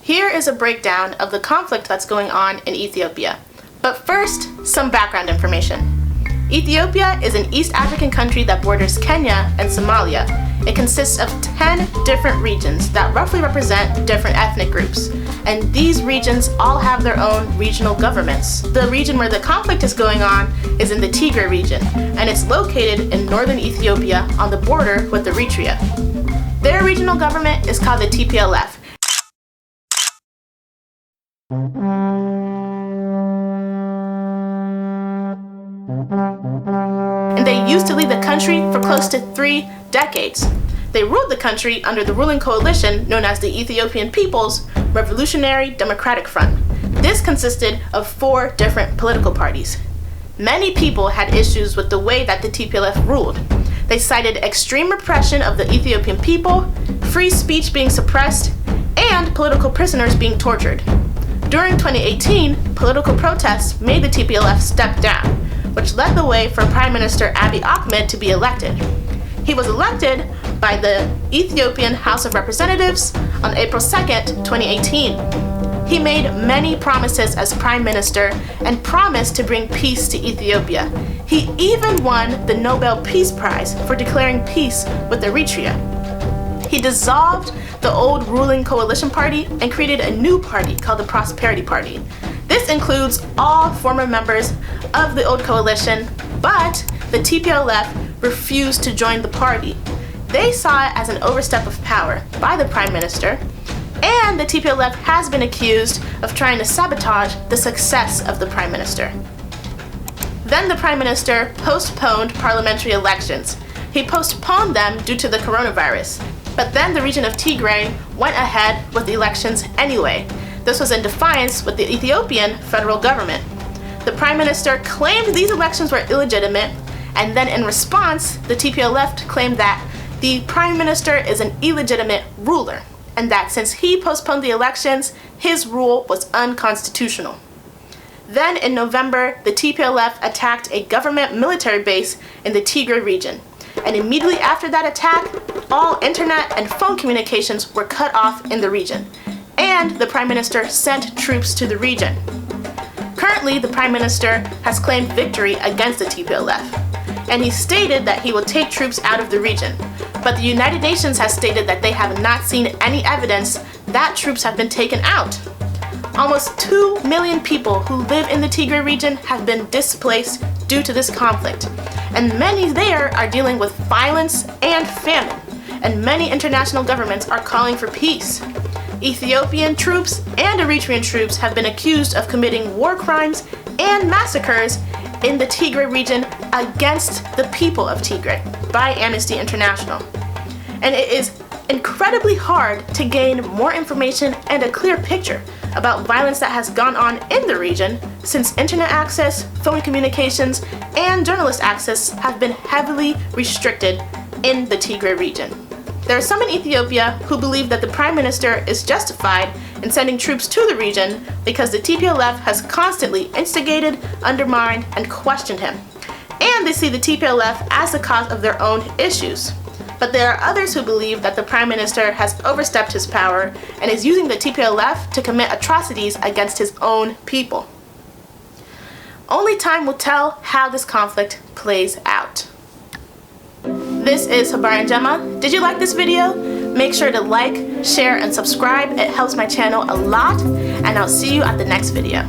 Here is a breakdown of the conflict that's going on in Ethiopia. But first, some background information. Ethiopia is an East African country that borders Kenya and Somalia. It consists of 10 different regions that roughly represent different ethnic groups. And these regions all have their own regional governments. The region where the conflict is going on is in the Tigray region, and it's located in northern Ethiopia on the border with Eritrea. Their regional government is called the TPLF. And they used to lead the country for close to 3 decades. They ruled the country under the ruling coalition known as the Ethiopian People's Revolutionary Democratic Front. This consisted of 4 different political parties. Many people had issues with the way that the TPLF ruled. They cited extreme repression of the Ethiopian people, free speech being suppressed, and political prisoners being tortured. During 2018, political protests made the TPLF step down, which led the way for Prime Minister Abiy Ahmed to be elected. He was elected by the Ethiopian House of Representatives on April 2nd, 2018. He made many promises as Prime Minister and promised to bring peace to Ethiopia. He even won the Nobel Peace Prize for declaring peace with Eritrea. He dissolved the old ruling coalition party and created a new party called the Prosperity Party. This includes all former members of the old coalition, but the TPLF refused to join the party. They saw it as an overstep of power by the Prime Minister, and the TPLF has been accused of trying to sabotage the success of the Prime Minister. Then the Prime Minister postponed parliamentary elections. He postponed them due to the coronavirus. But then the region of Tigray went ahead with the elections anyway. This was in defiance with the Ethiopian federal government. The Prime Minister claimed these elections were illegitimate, and then in response, the TPLF claimed that the Prime Minister is an illegitimate ruler, and that since he postponed the elections, his rule was unconstitutional. Then in November, the TPLF attacked a government military base in the Tigray region. And immediately after that attack, all internet and phone communications were cut off in the region. And the Prime Minister sent troops to the region. Currently, the Prime Minister has claimed victory against the TPLF. And he stated that he will take troops out of the region. But the United Nations has stated that they have not seen any evidence that troops have been taken out. Almost 2 million people who live in the Tigray region have been displaced due to this conflict, and many there are dealing with violence and famine, and many international governments are calling for peace. Ethiopian troops and Eritrean troops have been accused of committing war crimes and massacres in the Tigray region against the people of Tigray by Amnesty International. And it is incredibly hard to gain more information and a clear picture about violence that has gone on in the region since internet access, phone communications, and journalist access have been heavily restricted in the Tigray region. There are some in Ethiopia who believe that the Prime Minister is justified in sending troops to the region because the TPLF has constantly instigated, undermined, and questioned him. And they see the TPLF as the cause of their own issues. But there are others who believe that the Prime Minister has overstepped his power and is using the TPLF to commit atrocities against his own people. Only time will tell how this conflict plays out. This is Habar and Gemma. Did you like this video? Make sure to like, share, and subscribe. It helps my channel a lot, and I'll see you at the next video.